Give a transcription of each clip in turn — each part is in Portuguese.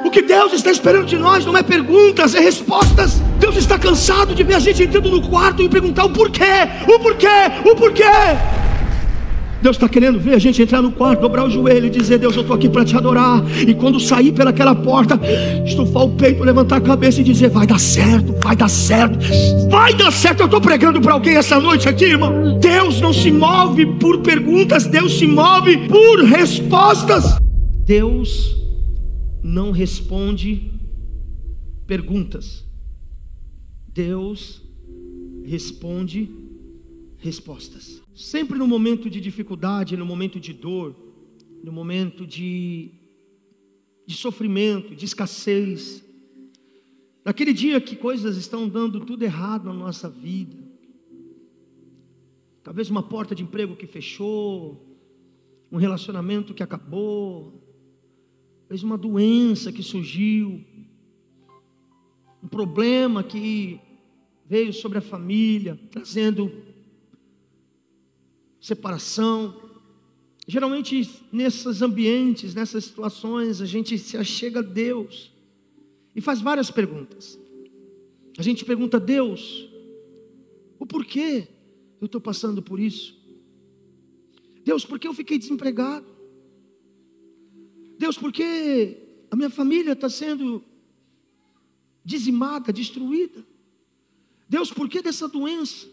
O que Deus está esperando de nós não é perguntas, é respostas. Deus está cansado de ver a gente entrando no quarto e perguntar o porquê, o porquê, o porquê. Deus está querendo ver a gente entrar no quarto, dobrar o joelho e dizer: Deus, eu estou aqui para te adorar. E quando sair pelaquela porta, estufar o peito, levantar a cabeça e dizer: vai dar certo, vai dar certo, vai dar certo. Eu estou pregando para alguém essa noite aqui, irmão. Deus não se move por perguntas, Deus se move por respostas. Deus não responde perguntas, Deus responde respostas. Sempre no momento de dificuldade, no momento de dor, no momento de sofrimento, de escassez, naquele dia que coisas estão dando tudo errado na nossa vida, talvez uma porta de emprego que fechou, um relacionamento que acabou, talvez uma doença que surgiu, um problema que veio sobre a família, trazendo separação. Geralmente nesses ambientes, nessas situações, a gente se achega a Deus e faz várias perguntas. A gente pergunta a Deus: o porquê eu estou passando por isso? Deus, por que eu fiquei desempregado? Deus, por que a minha família está sendo dizimada, destruída? Deus, por que dessa doença?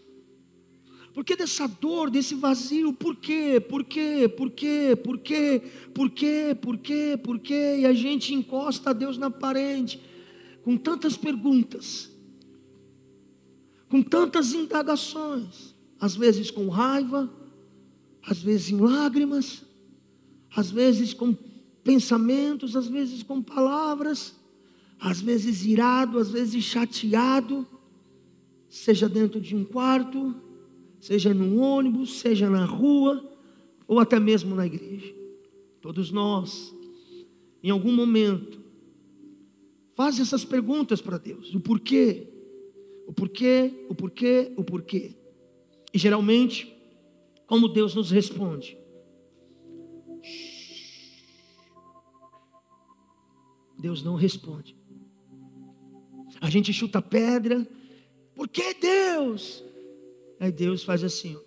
Por que dessa dor, desse vazio? Por quê? Por quê? Por quê? Por quê? Por quê? Por quê? Por quê? E a gente encosta a Deus na parede com tantas perguntas, com tantas indagações, às vezes com raiva, às vezes em lágrimas, às vezes com pensamentos, às vezes com palavras, às vezes irado, às vezes chateado, seja dentro de um quarto, seja num ônibus, seja na rua, ou até mesmo na igreja. Todos nós, em algum momento, faz essas perguntas para Deus: o porquê, o porquê, o porquê, o porquê. E geralmente, como Deus nos responde? Deus não responde. A gente chuta pedra: por que Deus? Aí Deus faz assim, ó.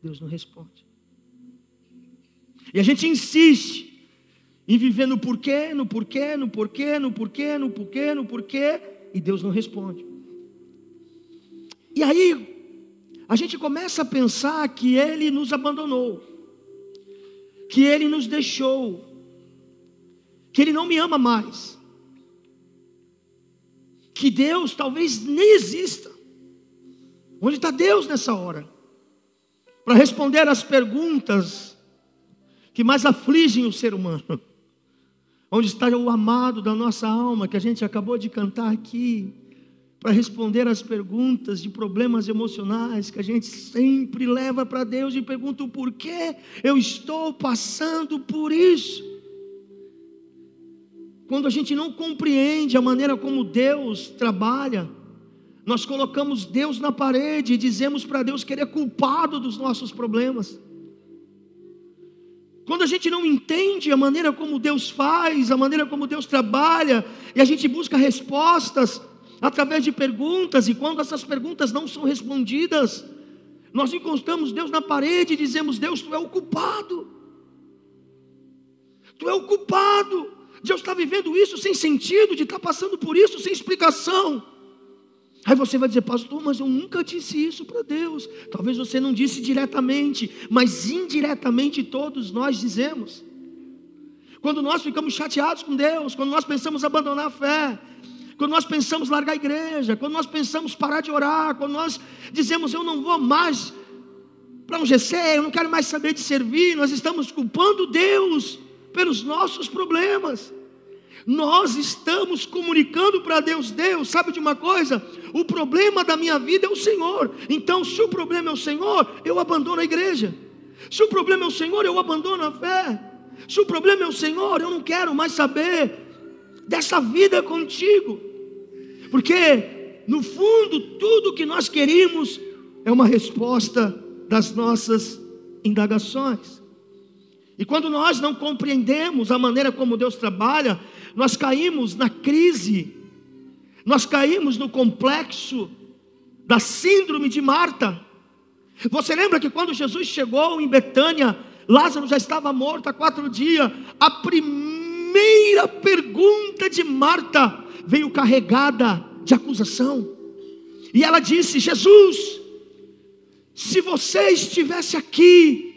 Deus não responde. E a gente insiste em viver no porquê, no porquê, no porquê, no porquê, no porquê, no porquê, e Deus não responde. E aí a gente começa a pensar que Ele nos abandonou, que Ele nos deixou, que Ele não me ama mais, que Deus talvez nem exista. Onde está Deus nessa hora? Para responder às perguntas que mais afligem o ser humano. Onde está o amado da nossa alma, que a gente acabou de cantar aqui? Para responder às perguntas de problemas emocionais que a gente sempre leva para Deus e pergunta: o porquê eu estou passando por isso? Quando a gente não compreende a maneira como Deus trabalha, nós colocamos Deus na parede e dizemos para Deus que Ele é culpado dos nossos problemas. Quando a gente não entende a maneira como Deus faz, a maneira como Deus trabalha, e a gente busca respostas através de perguntas, e quando essas perguntas não são respondidas, nós encostamos Deus na parede e dizemos: Deus, Tu é o culpado. Tu é o culpado. Deus está vivendo isso sem sentido, de estar passando por isso sem explicação. Aí você vai dizer: pastor, mas eu nunca disse isso para Deus. Talvez você não disse diretamente, mas indiretamente todos nós dizemos. Quando nós ficamos chateados com Deus, quando nós pensamos abandonar a fé, quando nós pensamos largar a igreja, quando nós pensamos parar de orar, quando nós dizemos: eu não vou mais para um GC, eu não quero mais saber de servir, nós estamos culpando Deus pelos nossos problemas. Nós estamos comunicando para Deus: Deus, sabe de uma coisa? O problema da minha vida é o Senhor. Então, se o problema é o Senhor, eu abandono a igreja. Se o problema é o Senhor, eu abandono a fé. Se o problema é o Senhor, eu não quero mais saber dessa vida contigo. Porque, no fundo, tudo que nós queríamos é uma resposta das nossas indagações. E quando nós não compreendemos a maneira como Deus trabalha, nós caímos na crise, nós caímos no complexo da síndrome de Marta. Você lembra que quando Jesus chegou em Betânia, Lázaro já estava morto há 4 dias. A primeira pergunta de Marta veio carregada de acusação. E ela disse: Jesus, se você estivesse aqui,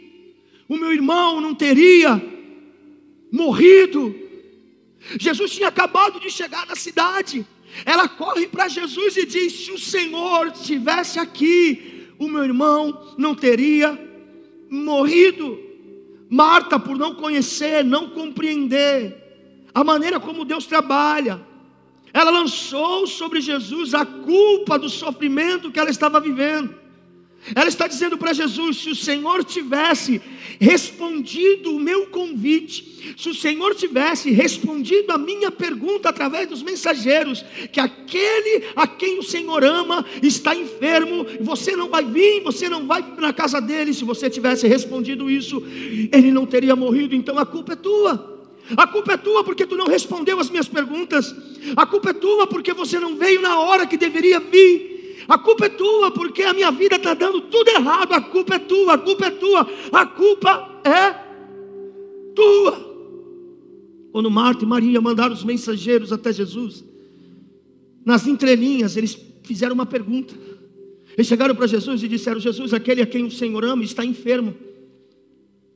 o meu irmão não teria morrido. Jesus tinha acabado de chegar na cidade. Ela corre para Jesus e diz: se o Senhor estivesse aqui, o meu irmão não teria morrido. Marta, por não conhecer, não compreender a maneira como Deus trabalha, ela lançou sobre Jesus a culpa do sofrimento que ela estava vivendo. Ela está dizendo para Jesus: se o Senhor tivesse respondido o meu convite, se o Senhor tivesse respondido a minha pergunta através dos mensageiros, que aquele a quem o Senhor ama está enfermo, você não vai vir, você não vai na casa dele, se você tivesse respondido isso, ele não teria morrido. Então a culpa é tua. A culpa é tua porque tu não respondeu as minhas perguntas. A culpa é tua porque você não veio na hora que deveria vir. A culpa é tua porque a minha vida está dando tudo errado. A culpa é tua, a culpa é tua, a culpa é tua. Quando Marta e Maria mandaram os mensageiros até Jesus, nas entrelinhas eles fizeram uma pergunta. Eles chegaram para Jesus e disseram: Jesus, aquele a quem o Senhor ama está enfermo.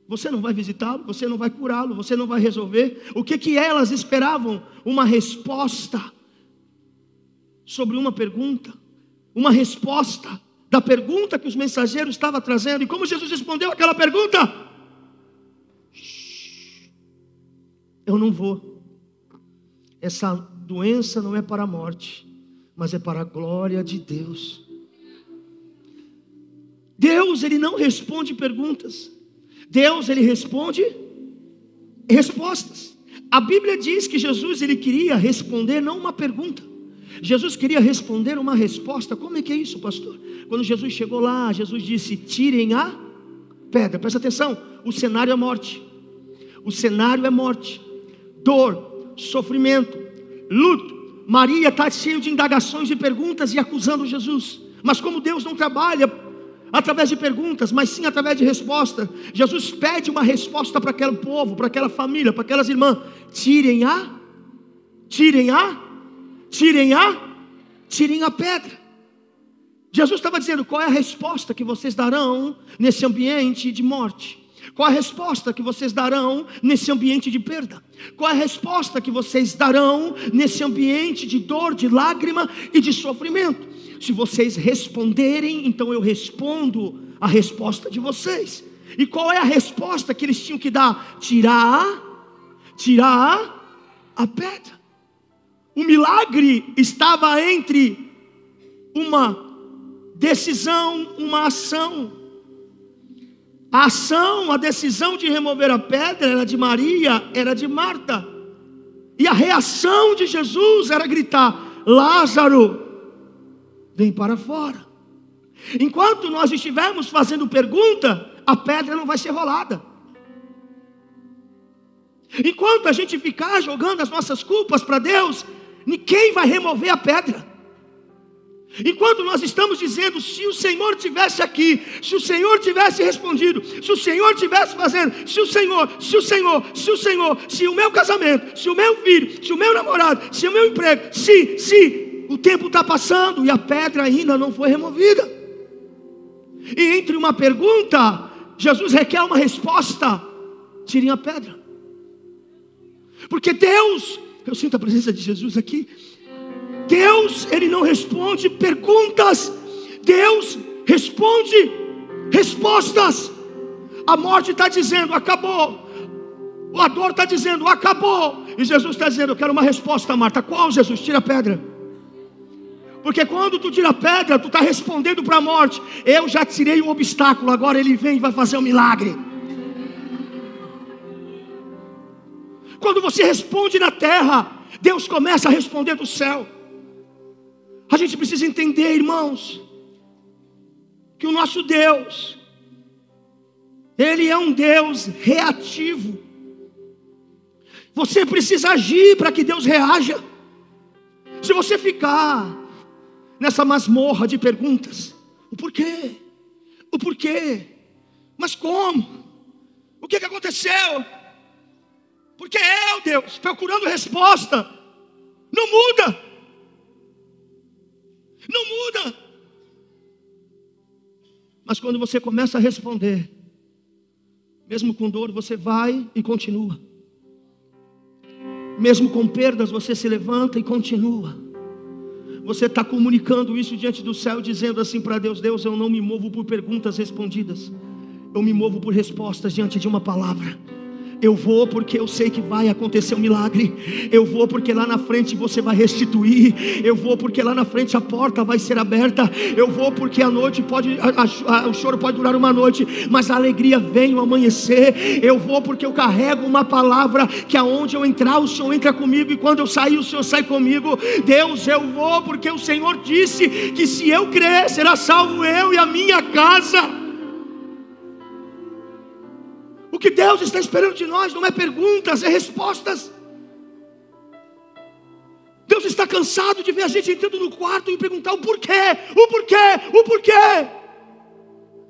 Você não vai visitá-lo, você não vai curá-lo, você não vai resolver. O que elas esperavam? Uma resposta sobre uma pergunta. Uma resposta da pergunta que os mensageiros estavam trazendo. E como Jesus respondeu aquela pergunta? Eu não vou. Essa doença não é para a morte, mas é para a glória de Deus. Deus, Ele não responde perguntas. Deus, Ele responde respostas. A Bíblia diz que Jesus, Ele queria responder não uma pergunta. Jesus queria responder uma resposta. Como é que é isso, pastor? Quando Jesus chegou lá, Jesus disse: tirem a pedra. Presta atenção, o cenário é morte. O cenário é morte, dor, sofrimento, luto. Maria está cheia de indagações e perguntas e acusando Jesus. Mas como Deus não trabalha através de perguntas, mas sim através de respostas, Jesus pede uma resposta para aquele povo, para aquela família, para aquelas irmãs: tirem a pedra. Jesus estava dizendo: qual é a resposta que vocês darão nesse ambiente de morte? Qual é a resposta que vocês darão nesse ambiente de perda? Qual é a resposta que vocês darão nesse ambiente de dor, de lágrima e de sofrimento? Se vocês responderem, então eu respondo a resposta de vocês. E qual é a resposta que eles tinham que dar? Tirar a pedra. O milagre estava entre uma decisão, uma ação. A ação, a decisão de remover a pedra era de Maria, era de Marta. E a reação de Jesus era gritar: Lázaro, vem para fora. Enquanto nós estivermos fazendo pergunta, a pedra não vai ser rolada. Enquanto a gente ficar jogando as nossas culpas para Deus, ninguém vai remover a pedra. Enquanto nós estamos dizendo: se o Senhor tivesse aqui, se o Senhor tivesse respondido, se o Senhor tivesse fazendo, se o meu casamento, se o meu filho, se o meu namorado, se o meu emprego, se o tempo está passando e a pedra ainda não foi removida. E entre uma pergunta, Jesus requer uma resposta: tirem a pedra. Porque Deus, eu sinto a presença de Jesus aqui. Deus, Ele não responde perguntas, Deus responde respostas. A morte está dizendo: acabou. A dor está dizendo: acabou. E Jesus está dizendo: eu quero uma resposta, Marta. Qual, Jesus? Tira a pedra. Porque quando tu tira a pedra, tu está respondendo para a morte: eu já tirei o obstáculo, agora Ele vem e vai fazer um milagre. Quando você responde na terra, Deus começa a responder do céu. A gente precisa entender, irmãos, que o nosso Deus, Ele é um Deus reativo. Você precisa agir para que Deus reaja. Se você ficar nessa masmorra de perguntas, o porquê? O porquê? Mas como? O que aconteceu? Porque eu, Deus, procurando resposta, não muda. Não muda. Mas quando você começa a responder, mesmo com dor, você vai e continua. Mesmo com perdas, você se levanta e continua. Você está comunicando isso diante do céu, dizendo assim para Deus: Deus, eu não me movo por perguntas respondidas, eu me movo por respostas diante de uma palavra. Eu vou porque eu sei que vai acontecer um milagre. Eu vou porque lá na frente você vai restituir. Eu vou porque lá na frente a porta vai ser aberta. Eu vou porque a noite pode, o choro pode durar uma noite, mas a alegria vem ao amanhecer. Eu vou porque eu carrego uma palavra que aonde eu entrar o Senhor entra comigo, e quando eu sair o Senhor sai comigo. Deus, eu vou porque o Senhor disse que se eu crer será salvo eu e a minha casa. O que Deus está esperando de nós não é perguntas, é respostas. Deus está cansado de ver a gente entrando no quarto e perguntar o porquê, o porquê, o porquê.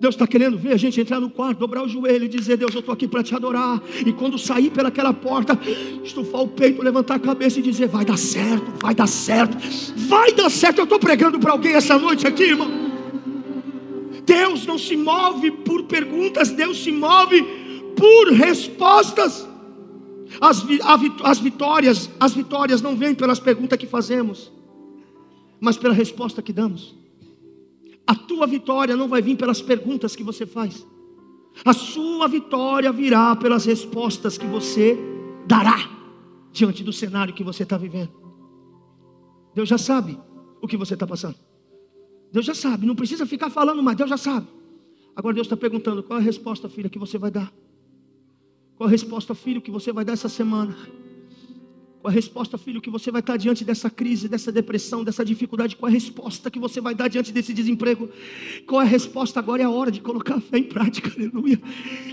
Deus está querendo ver a gente entrar no quarto, dobrar o joelho e dizer: Deus, eu estou aqui para te adorar. E quando sair pelaquela porta, estufar o peito, levantar a cabeça e dizer: vai dar certo, vai dar certo, vai dar certo. Eu estou pregando para alguém essa noite aqui, irmão. Deus não se move por perguntas, Deus se move por respostas. As vitórias não vêm pelas perguntas que fazemos, mas pela resposta que damos. A tua vitória não vai vir pelas perguntas que você faz. A sua vitória virá pelas respostas que você dará diante do cenário que você está vivendo. Deus já sabe o que você está passando. Deus já sabe, não precisa ficar falando mais, Deus já sabe. Agora Deus está perguntando: qual é a resposta, filha, que você vai dar? Qual a resposta, filho, que você vai dar essa semana? Qual a resposta, filho, que você vai estar diante dessa crise, dessa depressão, dessa dificuldade? Qual a resposta que você vai dar diante desse desemprego? Qual é a resposta? Agora é a hora de colocar a fé em prática, aleluia.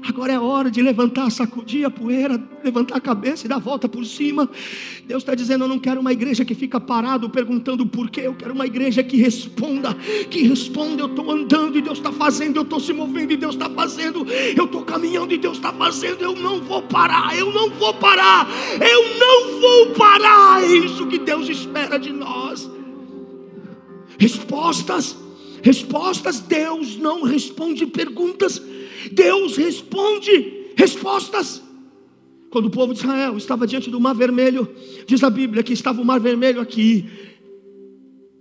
Agora é a hora de levantar, sacudir a poeira, levantar a cabeça e dar a volta por cima. Deus está dizendo: eu não quero uma igreja que fica parado perguntando o porquê. Eu quero uma igreja que responda, eu estou andando e Deus está fazendo, eu estou se movendo e Deus está fazendo, eu estou caminhando e Deus está fazendo. Eu não vou parar, eu não vou parar, eu não vou parar. É isso que Deus espera de nós. Respostas. Deus não responde perguntas, Deus responde respostas. Quando o povo de Israel estava diante do Mar Vermelho, diz a Bíblia que estava o Mar Vermelho aqui,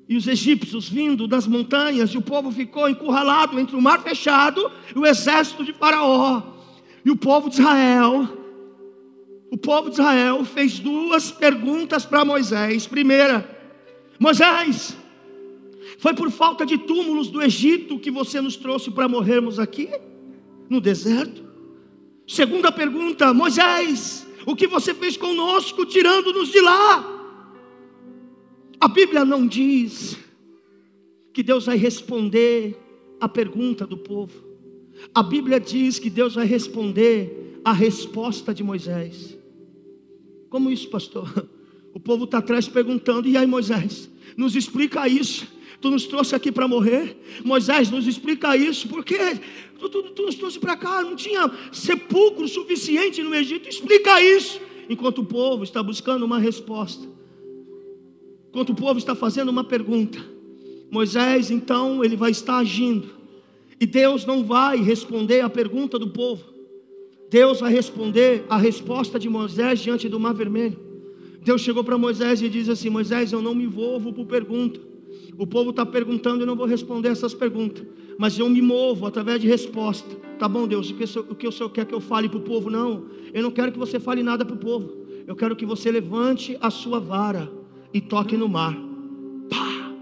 e os egípcios vindo das montanhas, e o povo ficou encurralado entre o mar fechado e o exército de Faraó. E o povo de Israel fez duas perguntas para Moisés. Primeira: Moisés, foi por falta de túmulos do Egito que você nos trouxe para morrermos aqui no deserto? Segunda pergunta: Moisés, o que você fez conosco tirando-nos de lá? A Bíblia não diz que Deus vai responder a pergunta do povo. A Bíblia diz que Deus vai responder a resposta de Moisés. Como isso, pastor? O povo está atrás perguntando: e aí, Moisés, nos explica isso. Tu nos trouxe aqui para morrer? Moisés, nos explica isso. Porque tu nos trouxe para cá, não tinha sepulcro suficiente no Egito. Explica isso. Enquanto o povo está buscando uma resposta, enquanto o povo está fazendo uma pergunta, Moisés então ele vai estar agindo. E Deus não vai responder a pergunta do povo, Deus vai responder a resposta de Moisés diante do Mar Vermelho. Deus chegou para Moisés e diz assim: Moisés, eu não me envolvo por pergunta. O povo está perguntando, eu não vou responder essas perguntas, mas eu me movo através de resposta. Tá bom, Deus, o que o Senhor quer que eu fale para o povo? Não, eu não quero que você fale nada para o povo. Eu quero que você levante a sua vara e toque no mar. Pá!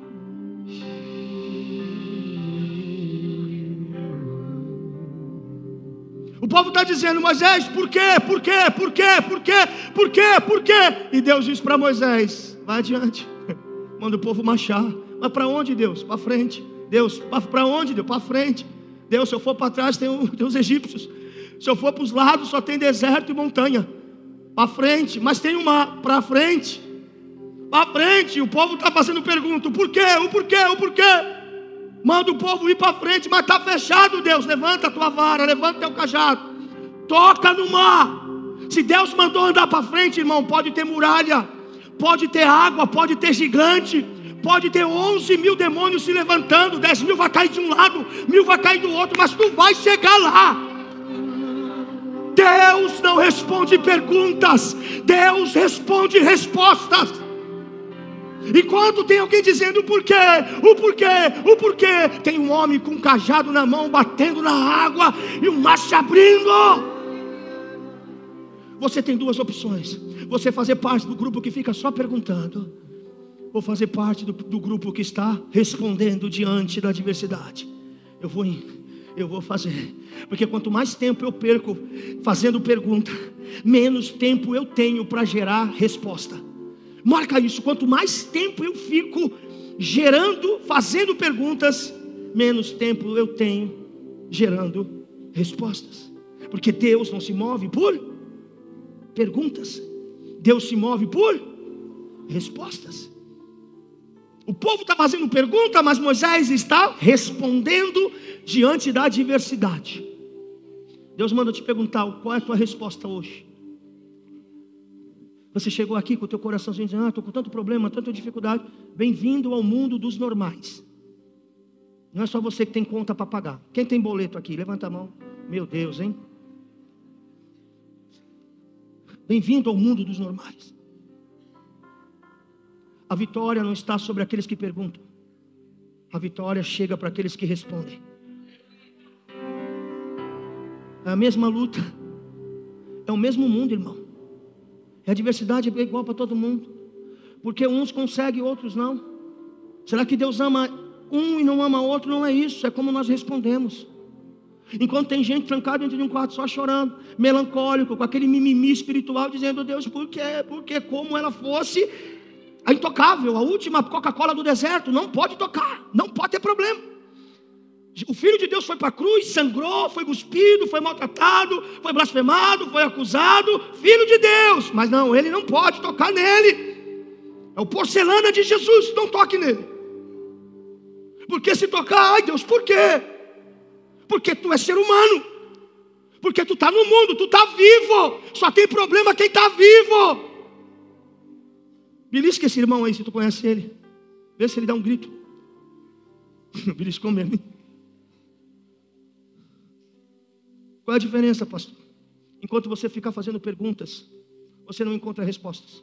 O povo está dizendo: Moisés, por quê? Por quê? Por quê? Por quê? Por quê? Por quê? E Deus diz para Moisés: vai adiante, manda o povo marchar. Mas para onde, Deus? Para frente. Deus, para onde, Deus? Para frente. Deus, se eu for para trás tem os egípcios. Se eu for para os lados, só tem deserto e montanha. Para frente, mas tem um mar. Para frente. Para frente. O povo está fazendo pergunta: o porquê? O porquê? O porquê? Manda o povo ir para frente, mas está fechado, Deus. Levanta a tua vara, levanta teu cajado. Toca no mar. Se Deus mandou andar para frente, irmão, pode ter muralha, pode ter água, pode ter gigante, pode ter 11 mil demônios se levantando. 10 mil vai cair de um lado, 1000 vai cair do outro, mas tu vai chegar lá. Deus não responde perguntas, Deus responde respostas. Enquanto tem alguém dizendo o porquê, o porquê, o porquê, tem um homem com um cajado na mão, batendo na água e o mar se abrindo. Você tem duas opções: você fazer parte do grupo que fica só perguntando, ou fazer parte do grupo que está respondendo diante da adversidade. Eu vou fazer, porque quanto mais tempo eu perco fazendo pergunta, menos tempo eu tenho para gerar resposta. Marca isso: quanto mais tempo eu fico gerando, fazendo perguntas, menos tempo eu tenho gerando respostas. Porque Deus não se move por perguntas, Deus se move por respostas. O povo está fazendo pergunta, mas Moisés está respondendo diante da adversidade. Deus manda te perguntar: qual é a tua resposta hoje? Você chegou aqui com o teu coraçãozinho dizendo: estou com tanto problema, tanta dificuldade. Bem-vindo ao mundo dos normais. Não é só você que tem conta para pagar. Quem tem boleto aqui? Levanta a mão. Meu Deus, hein? Bem-vindo ao mundo dos normais. A vitória não está sobre aqueles que perguntam. A vitória chega para aqueles que respondem. É a mesma luta, é o mesmo mundo, irmão. A adversidade é igual para todo mundo, porque uns conseguem, outros não. Será que Deus ama um e não ama outro? Não é isso, é como nós respondemos. Enquanto tem gente trancada dentro de um quarto só chorando, melancólico, com aquele mimimi espiritual, dizendo: Deus, por quê? Porque como ela fosse a intocável, a última Coca-Cola do deserto, não pode tocar, não pode ter problema. O Filho de Deus foi para a cruz, sangrou, foi cuspido, foi maltratado, foi blasfemado, foi acusado, Filho de Deus, mas não, ele não pode tocar nele. É o porcelana de Jesus, não toque nele. Porque se tocar, ai Deus, por quê? Porque tu é ser humano, porque tu está no mundo, tu está vivo, só tem problema quem está vivo. Belisca esse irmão aí, se tu conhece ele, vê se ele dá um grito. Beliscou mesmo. Qual é a diferença, pastor? Enquanto você ficar fazendo perguntas, você não encontra respostas.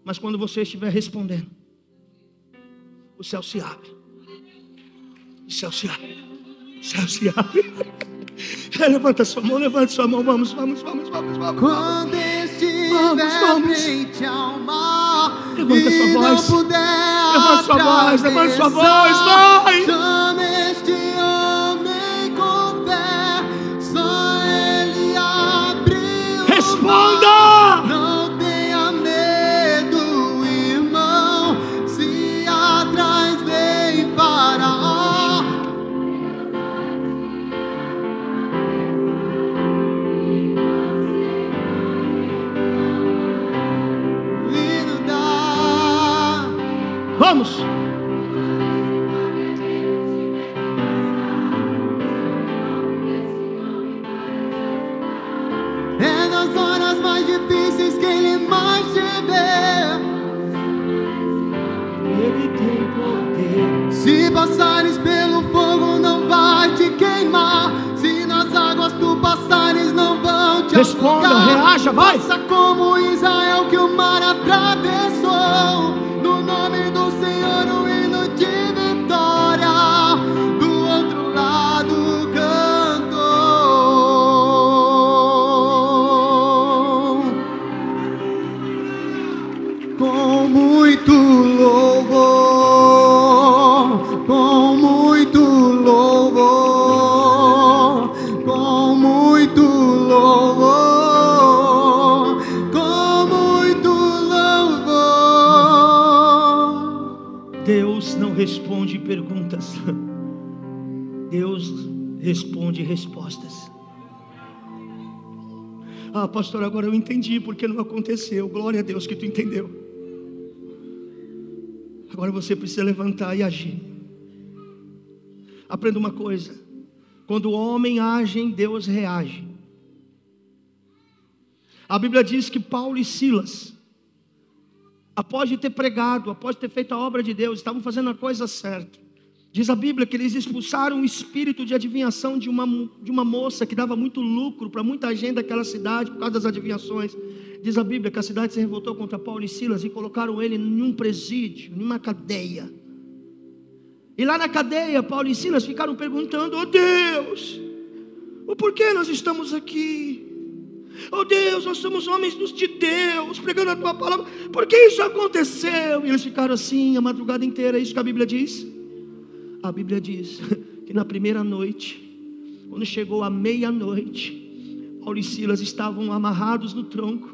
Mas quando você estiver respondendo, o céu se abre. O céu se abre. O céu se abre. Levanta sua mão, vamos. Quando estiver frente ao mar, levanta sua voz. Levanta sua voz, vai. Chama este homem com fé, só ele abriu. Responda! Não tenha medo, irmão, se atrás vem Faraó. Vamos! É nas horas mais difíceis que ele mais te vê. Ele tem poder. Se passares pelo fogo, não vai te queimar. Se nas águas tu passares, não vão te Responda, afogar. reaja, vai! Faça como Israel que o mar atravessou. No nome do Senhor, o hino de vitória, do outro lado cantou. Com muito louvor, com muito louvor, com muito louvor. Deus não responde perguntas, Deus responde respostas. Ah, pastor, agora eu entendi porque não aconteceu. Glória a Deus que tu entendeu. Agora você precisa levantar e agir. Aprenda uma coisa: quando o homem age, Deus reage. A Bíblia diz que Paulo e Silas, após de ter pregado, após de ter feito a obra de Deus, estavam fazendo a coisa certa. Diz a Bíblia que eles expulsaram o espírito de adivinhação de uma moça que dava muito lucro para muita gente daquela cidade por causa das adivinhações. Diz a Bíblia que a cidade se revoltou contra Paulo e Silas e colocaram ele em um presídio, em uma cadeia. E lá na cadeia, Paulo e Silas ficaram perguntando: oh Deus, o porquê nós estamos aqui? Oh Deus, nós somos homens de Deus, pregando a tua palavra, por que isso aconteceu? E eles ficaram assim a madrugada inteira. É isso que a Bíblia diz. A Bíblia diz que na primeira noite, quando chegou a meia-noite, Paulo e Silas estavam amarrados no tronco,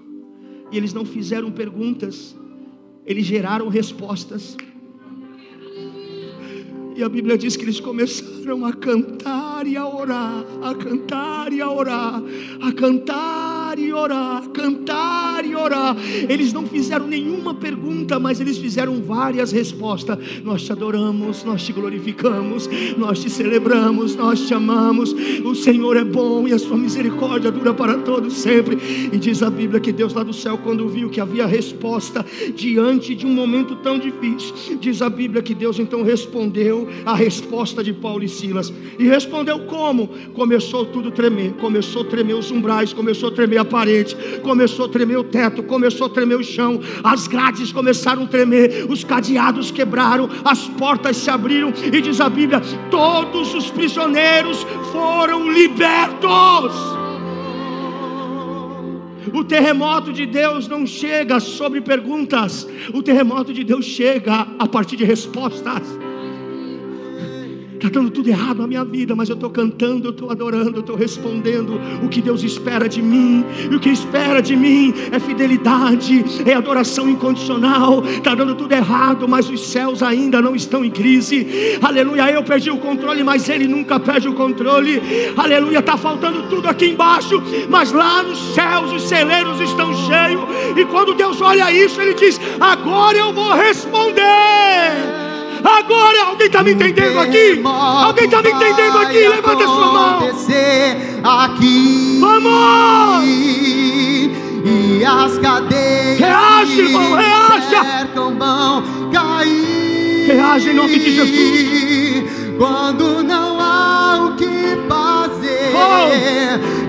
e eles não fizeram perguntas, eles geraram respostas. E a Bíblia diz que eles começaram a cantar e a orar, a cantar e a orar, a cantar e orar, cantar e orar. Eles não fizeram nenhuma pergunta, mas eles fizeram várias respostas. Nós te adoramos, nós te glorificamos, nós te celebramos, nós te amamos. O Senhor é bom e a sua misericórdia dura para todos sempre. E diz a Bíblia que Deus lá do céu, quando viu que havia resposta diante de um momento tão difícil, diz a Bíblia que Deus então respondeu a resposta de Paulo e Silas. E respondeu como? Começou tudo a tremer. Começou a tremer os umbrais, começou a tremer a parede, começou a tremer o teto, começou a tremer o chão, as grades começaram a tremer, os cadeados quebraram, as portas se abriram. E diz a Bíblia, todos os prisioneiros foram libertos. O terremoto de Deus não chega sobre perguntas, o terremoto de Deus chega a partir de respostas. Está dando tudo errado na minha vida, mas eu estou cantando, eu estou adorando, eu estou respondendo o que Deus espera de mim. E o que espera de mim é fidelidade, é adoração incondicional. Está dando tudo errado, mas os céus ainda não estão em crise. Aleluia, eu perdi o controle, mas Ele nunca perde o controle. Aleluia, está faltando tudo aqui embaixo, mas lá nos céus os celeiros estão cheios. E quando Deus olha isso, Ele diz, agora eu vou responder. Agora, alguém está me entendendo aqui? Alguém está me entendendo aqui? Levanta a sua mão. Aqui. Vamos! E as cadeias reage, irmão, reaja. Vão cair. Reage em nome de Jesus. Quando não há o que fazer,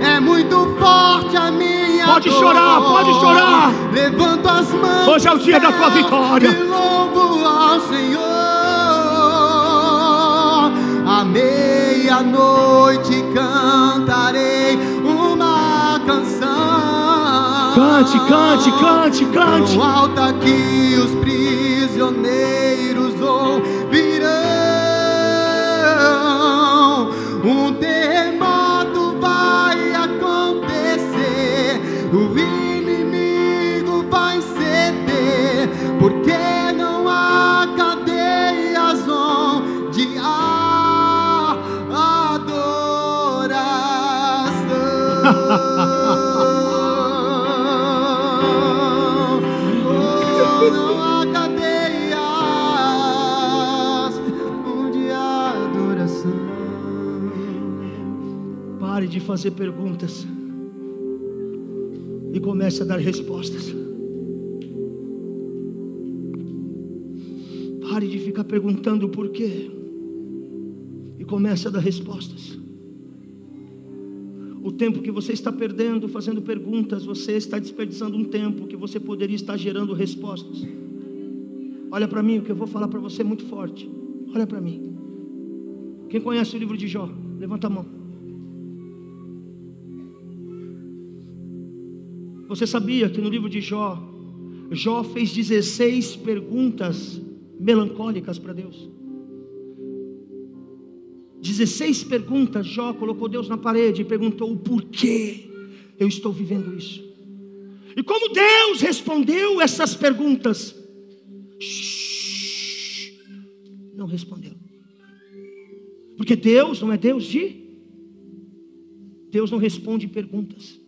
é muito forte a minha pode dor. Chorar, pode chorar. Levanto as mãos. Hoje é o dia da tua vitória. E louvo ao Senhor. À meia-noite cantarei uma canção. Cante, cante, cante, cante. Tão alta que os prisioneiros ouvirão. Um terremoto vai acontecer. O inimigo vai ceder. Porque não há cadeias onde não há cadeias onde há adoração. Pare de fazer perguntas e comece a dar respostas. Pare de ficar perguntando o porquê e comece a dar respostas. O tempo que você está perdendo fazendo perguntas, você está desperdiçando um tempo que você poderia estar gerando respostas. Olha para mim, o que eu vou falar para você é muito forte. Olha para mim. Quem conhece o livro de Jó? Levanta a mão. Você sabia que no livro de Jó, Jó fez 16 perguntas melancólicas para Deus? 16 perguntas. Jó colocou Deus na parede e perguntou o porquê eu estou vivendo isso. E como Deus respondeu essas perguntas? Não respondeu. Porque Deus não é Deus de... Deus não responde perguntas.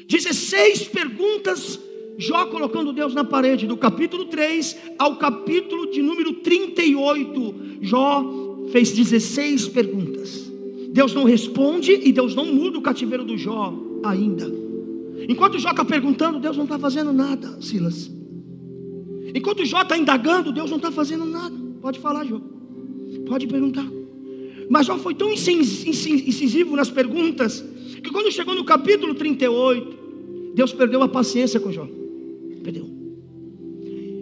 16 perguntas, Jó colocando Deus na parede, do capítulo 3 ao capítulo de número 38, Jó fez 16 perguntas. Deus não responde e Deus não muda o cativeiro do Jó ainda. Enquanto Jó está perguntando, Deus não está fazendo nada, Silas. Enquanto Jó está indagando, Deus não está fazendo nada. Pode falar, Jó, pode perguntar. Mas Jó foi tão incisivo nas perguntas, que quando chegou no capítulo 38, Deus perdeu a paciência com Jó. Perdeu.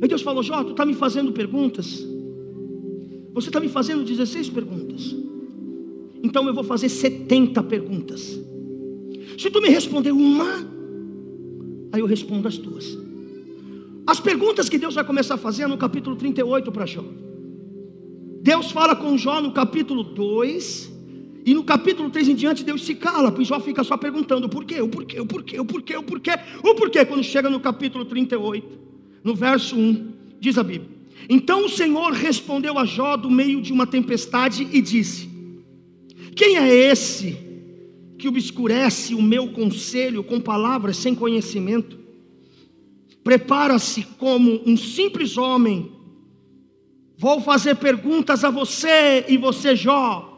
E Deus falou: Jó, tu está me fazendo perguntas. Você está me fazendo 16 perguntas. Então eu vou fazer 70 perguntas. Se tu me responder uma, aí eu respondo as tuas. As perguntas que Deus vai começar a fazer no capítulo 38 para Jó. Deus fala com Jó no capítulo 2. E no capítulo 3 em diante, Deus se cala, pois Jó fica só perguntando o porquê. Quando chega no capítulo 38, no verso 1, diz a Bíblia: então o Senhor respondeu a Jó do meio de uma tempestade e disse: quem é esse que obscurece o meu conselho com palavras sem conhecimento? Prepara-se como um simples homem. Vou fazer perguntas a você e você, Jó,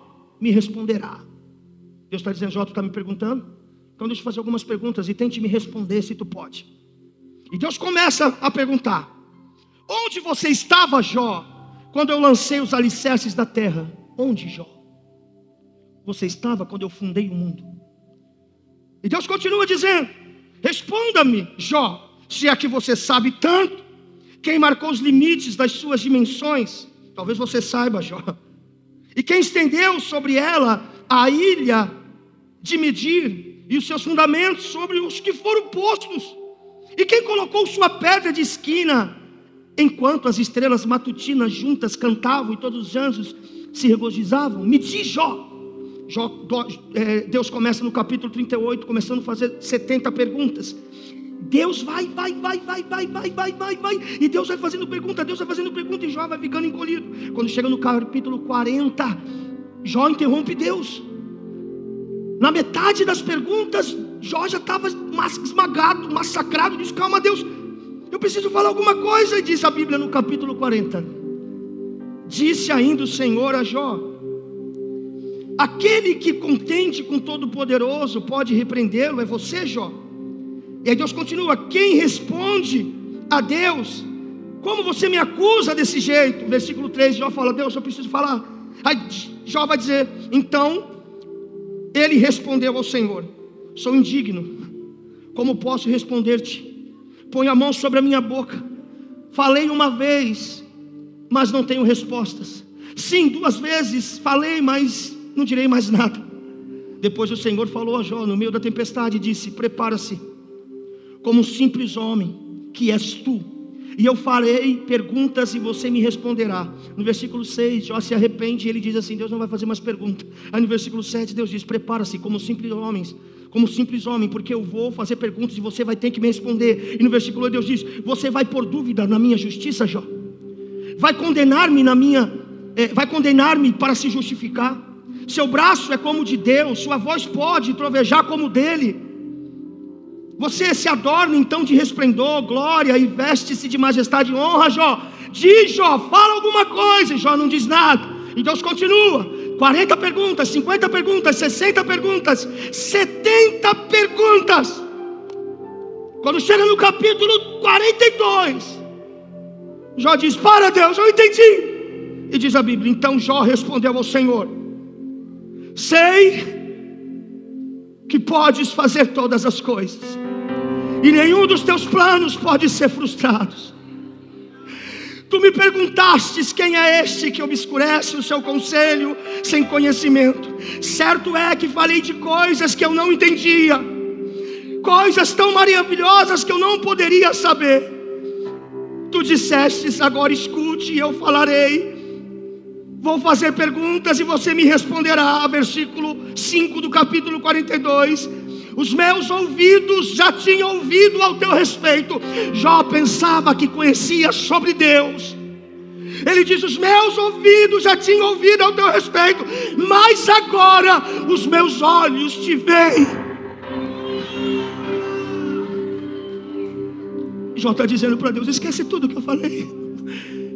me responderá. Deus está dizendo: Jó, tu está me perguntando? Então deixa eu fazer algumas perguntas e tente me responder se tu pode. E Deus começa a perguntar: onde você estava, Jó, quando eu lancei os alicerces da terra? Onde, Jó? Você estava quando eu fundei o mundo. E Deus continua dizendo: responda-me, Jó, se é que você sabe tanto. Quem marcou os limites das suas dimensões? Talvez você saiba, Jó. E quem estendeu sobre ela a ilha de medir e os seus fundamentos sobre os que foram postos? E quem colocou sua pedra de esquina enquanto as estrelas matutinas juntas cantavam e todos os anjos se regozijavam? Me diz, Jó. Deus começa no capítulo 38, começando a fazer 70 perguntas. Deus vai, e Deus vai fazendo pergunta, e Jó vai ficando encolhido. Quando chega no capítulo 40, Jó interrompe Deus. Na metade das perguntas, Jó já estava esmagado, massacrado. Diz: calma, Deus, eu preciso falar alguma coisa. E diz a Bíblia no capítulo 40: disse ainda o Senhor a Jó: aquele que contende com Todo-Poderoso pode repreendê-lo, é você, Jó? E aí Deus continua: quem responde a Deus? Como você me acusa desse jeito? Versículo 3, Jó fala: Deus, eu preciso falar. Aí Jó vai dizer: então ele respondeu ao Senhor: sou indigno, como posso responder-te? Põe a mão sobre a minha boca. Falei uma vez, mas não tenho respostas. Sim, 2 vezes falei, mas não direi mais nada. Depois o Senhor falou a Jó no meio da tempestade e disse: prepara-se como um simples homem que és tu, e eu farei perguntas e você me responderá. No versículo 6, Jó se arrepende e ele diz assim: Deus não vai fazer mais perguntas. Aí no versículo 7, Deus diz: prepara-se como simples homem, porque eu vou fazer perguntas e você vai ter que me responder. E no versículo 8 Deus diz: você vai pôr dúvida na minha justiça, Jó? Vai condenar-me para se justificar? Seu braço é como o de Deus, sua voz pode trovejar como o dele. Você se adorna então de resplendor, glória, e veste-se de majestade e honra, Jó. Diz, Jó, fala alguma coisa. E Jó não diz nada. E Deus continua: 40 perguntas, 50 perguntas, 60 perguntas, 70 perguntas. Quando chega no capítulo 42, Jó diz: para, Deus, eu entendi. E diz a Bíblia: então Jó respondeu ao Senhor: sei que podes fazer todas as coisas, e nenhum dos teus planos pode ser frustrado. Tu me perguntastes: quem é este que obscurece o seu conselho sem conhecimento? Certo é que falei de coisas que eu não entendia, coisas tão maravilhosas que eu não poderia saber. Tu dissestes: agora escute e eu falarei. Vou fazer perguntas e você me responderá. Versículo 5 do capítulo 42. Os meus ouvidos já tinham ouvido ao teu respeito. Jó pensava que conhecia sobre Deus. Ele diz: os meus ouvidos já tinham ouvido ao teu respeito, mas agora os meus olhos te veem. Jó está dizendo para Deus: esquece tudo que eu falei.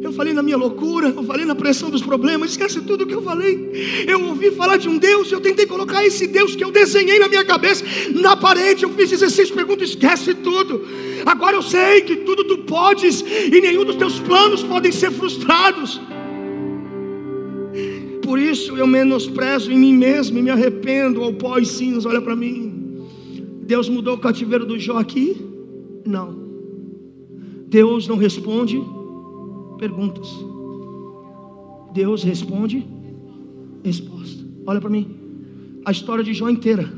Eu falei na minha loucura, eu falei na pressão dos problemas, esquece tudo que eu falei. Eu ouvi falar de um Deus, eu tentei colocar esse Deus que eu desenhei na minha cabeça, na parede, eu fiz 16 perguntas, esquece tudo. Agora eu sei que tudo tu podes, e nenhum dos teus planos podem ser frustrados. Por isso eu menosprezo em mim mesmo e me arrependo ao pó e cinzas. Olha para mim. Deus mudou o cativeiro do Jó aqui? Não. Deus não responde perguntas. Deus responde resposta. Olha para mim. A história de Jó inteira.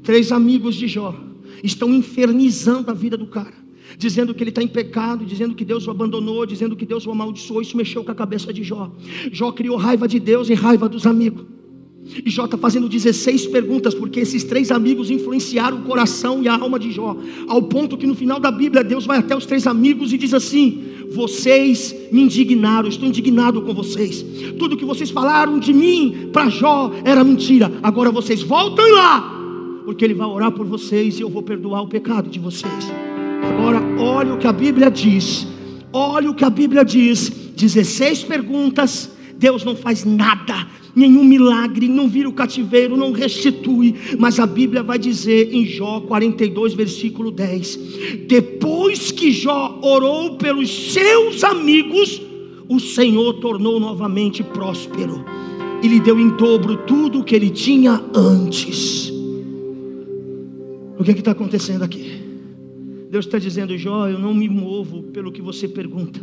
3 amigos de Jó estão infernizando a vida do cara, dizendo que ele está em pecado, dizendo que Deus o abandonou, dizendo que Deus o amaldiçoou. Isso mexeu com a cabeça de Jó. Jó criou raiva de Deus e raiva dos amigos. E Jó está fazendo 16 perguntas, porque esses 3 amigos influenciaram o coração e a alma de Jó, ao ponto que no final da Bíblia Deus vai até os 3 amigos e diz assim: vocês me indignaram, estou indignado com vocês. Tudo que vocês falaram de mim para Jó era mentira. Agora vocês voltem lá, porque ele vai orar por vocês e eu vou perdoar o pecado de vocês. Agora olha o que a Bíblia diz. Olha o que a Bíblia diz. 16 perguntas, Deus não faz nada, nenhum milagre, não vira o cativeiro, não restitui. Mas a Bíblia vai dizer em Jó 42 versículo 10: depois que Jó orou pelos seus amigos, o Senhor tornou novamente próspero e lhe deu em dobro tudo o que ele tinha antes. O que está acontecendo aqui? Deus está dizendo: Jó, eu não me movo pelo que você pergunta,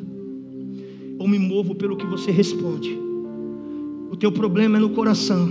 eu me movo pelo que você responde. O teu problema é no coração.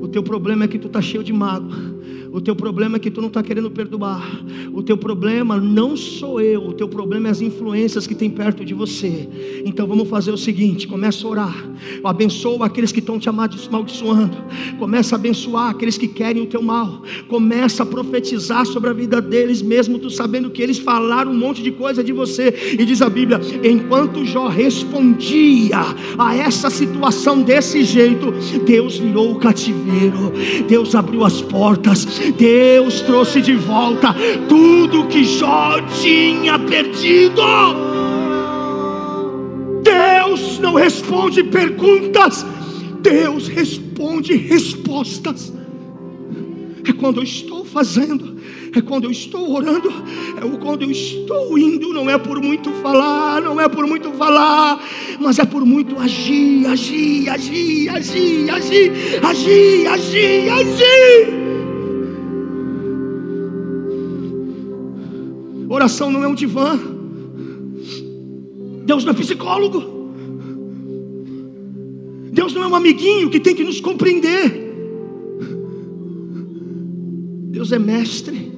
O teu problema é que tu está cheio de mágoa. O teu problema é que tu não está querendo perdoar. O teu problema não sou eu. O teu problema é as influências que tem perto de você. Então vamos fazer o seguinte: começa a orar. Abençoa aqueles que estão te amaldiçoando. Começa a abençoar aqueles que querem o teu mal. Começa a profetizar sobre a vida deles, mesmo tu sabendo que eles falaram um monte de coisa de você. E diz a Bíblia: enquanto Jó respondia a essa situação desse jeito, Deus virou o cativeiro, Deus abriu as portas, Deus trouxe de volta tudo que Jó tinha perdido. Deus não responde perguntas, Deus responde respostas. É quando eu estou fazendo, é quando eu estou orando, é quando eu estou indo. Não é por muito falar, não é por muito falar, mas é por muito agir, agir, agir, agir, agir, agir, agir, agir. Oração não é um divã. Deus não é psicólogo. Deus não é um amiguinho que tem que nos compreender. Deus é mestre.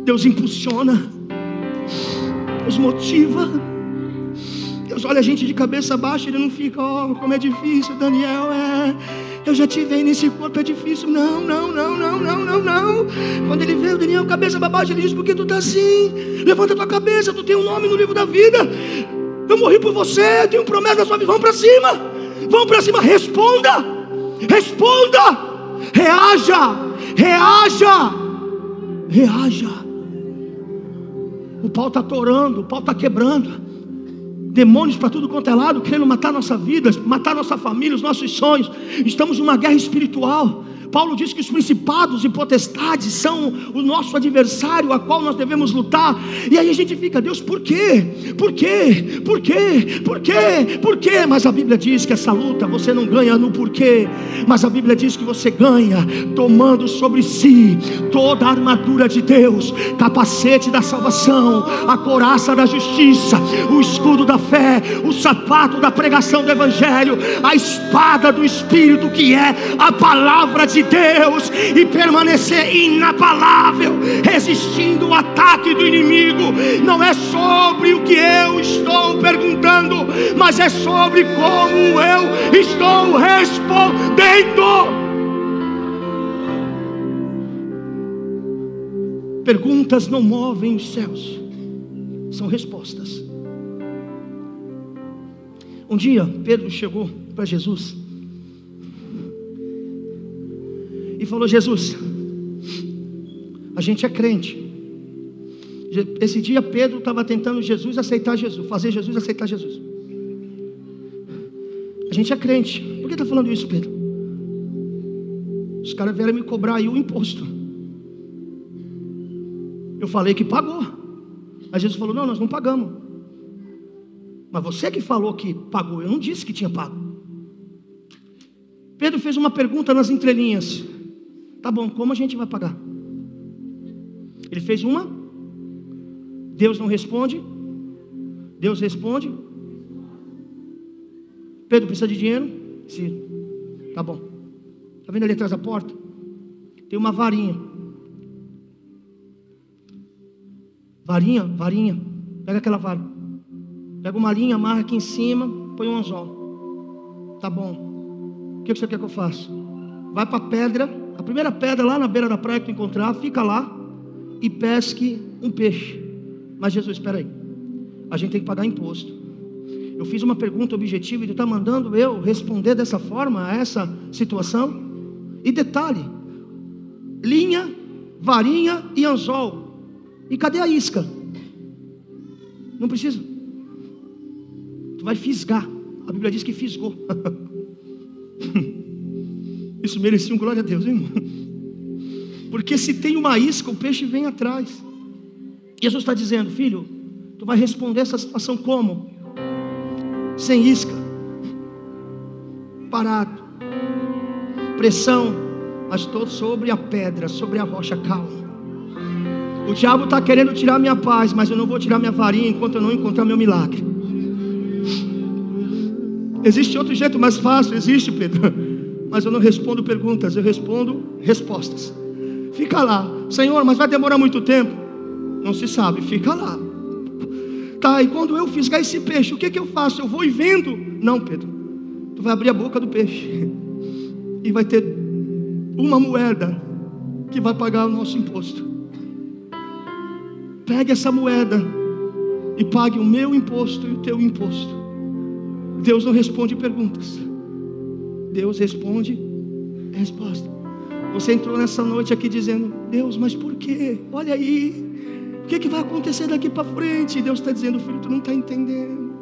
Deus impulsiona. Deus motiva. Deus olha a gente de cabeça baixa. Ele não fica: ó, como é difícil, Daniel, eu já te vi nesse corpo, é difícil. Não, não, não, não, não, não, não. Quando ele vê o Daniel cabeça para baixo, ele diz: por que tu está assim? Levanta a tua cabeça, tu tem um nome no livro da vida. Eu morri por você, eu tenho promessa da sua vida. Vamos para cima, vamos para cima. Responda, responda, reaja, reaja, reaja. O pau está atorando, o pau está quebrando. Demônios para tudo quanto é lado, querendo matar nossa vida, matar nossa família, os nossos sonhos. Estamos numa guerra espiritual. Paulo diz que os principados e potestades são o nosso adversário, a qual nós devemos lutar. E aí a gente fica: Deus, por quê? Por quê? Por quê? Por quê? Por quê? Mas a Bíblia diz que essa luta você não ganha no porquê, mas a Bíblia diz que você ganha tomando sobre si toda a armadura de Deus, capacete da salvação, a couraça da justiça, o escudo da fé, o sapato da pregação do Evangelho, a espada do Espírito, que é a palavra de Deus, e permanecer inabalável, resistindo o ataque do inimigo. Não é sobre o que eu estou perguntando, mas é sobre como eu estou respondendo. Perguntas não movem os céus, são respostas. Um dia Pedro chegou para Jesus e falou: Jesus, a gente é crente. Esse dia Pedro estava tentando aceitar Jesus, fazer Jesus aceitar Jesus. A gente é crente. Por que está falando isso, Pedro? Os caras vieram me cobrar aí o imposto. Eu falei que pagou. Aí Jesus falou, não, nós não pagamos. Mas você que falou que pagou, eu não disse que tinha pago. Pedro fez uma pergunta nas entrelinhas. Tá bom, como a gente vai pagar? Ele fez uma. Deus não responde. Deus responde. Pedro precisa de dinheiro? Sim. Tá bom. Está vendo ali atrás da porta? Tem uma varinha. Varinha. Pega aquela vara. Pega uma linha, amarra aqui em cima, põe um anzol. Tá bom. O que você quer que eu faça? Vai para a pedra, a primeira pedra lá na beira da praia que tu encontrar, fica lá e pesque um peixe. Mas Jesus, espera aí. A gente tem que pagar imposto. Eu fiz uma pergunta objetiva e tu está mandando eu responder dessa forma a essa situação? E detalhe, linha, varinha e anzol. E cadê a isca? Não precisa. Tu vai fisgar. A Bíblia diz que fisgou. Isso merecia um glória a Deus, hein, irmão? Porque se tem uma isca, o peixe vem atrás. Jesus está dizendo, filho, tu vai responder essa situação como? Sem isca, parado, pressão, mas estou sobre a pedra, sobre a rocha, calma. O diabo está querendo tirar minha paz, mas eu não vou tirar minha varinha enquanto eu não encontrar meu milagre. Existe outro jeito mais fácil? Existe, Pedro, mas eu não respondo perguntas, eu respondo respostas. Fica lá, Senhor, mas vai demorar muito tempo? Não se sabe, fica lá. Tá, e quando eu fisgar esse peixe, o que eu faço? Eu vou e vendo? Não, Pedro, tu vai abrir a boca do peixe e vai ter uma moeda que vai pagar o nosso imposto. Pegue essa moeda e pague o meu imposto e o teu imposto. Deus não responde perguntas, Deus responde resposta. Você entrou nessa noite aqui dizendo, Deus, mas por quê? Olha aí, o que vai acontecer daqui para frente? Deus está dizendo, filho, tu não está entendendo.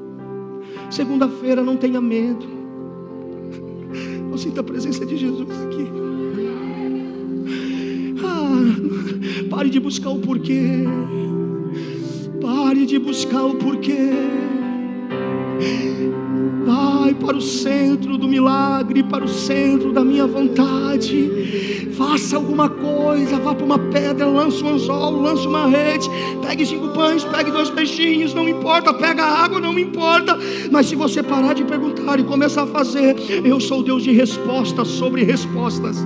Segunda-feira, não tenha medo. Eu sinto a presença de Jesus aqui. Pare de buscar o porquê. Pare de buscar o porquê. Vai para o centro do milagre, para o centro da minha vontade. Faça alguma coisa, vá para uma pedra, lance um anzol, lance uma rede, pegue 5 pães, pegue 2 peixinhos, não importa, pega água, não importa. Mas se você parar de perguntar e começar a fazer, eu sou Deus de respostas sobre respostas.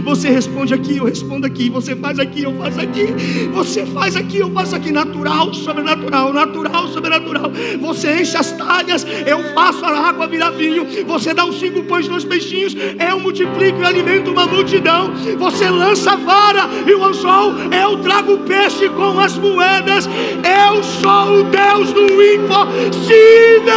Você responde aqui, eu respondo aqui. Você faz aqui, eu faço aqui. Você faz aqui, eu faço aqui. Natural, sobrenatural, natural, sobrenatural. Você enche as talhas, eu faço a água virar vinho. Você dá os 5 pães, 2 peixinhos, eu multiplico e alimento uma multidão. Você lança a vara e o anzol, eu trago o peixe com as moedas. Eu sou o Deus do impossível.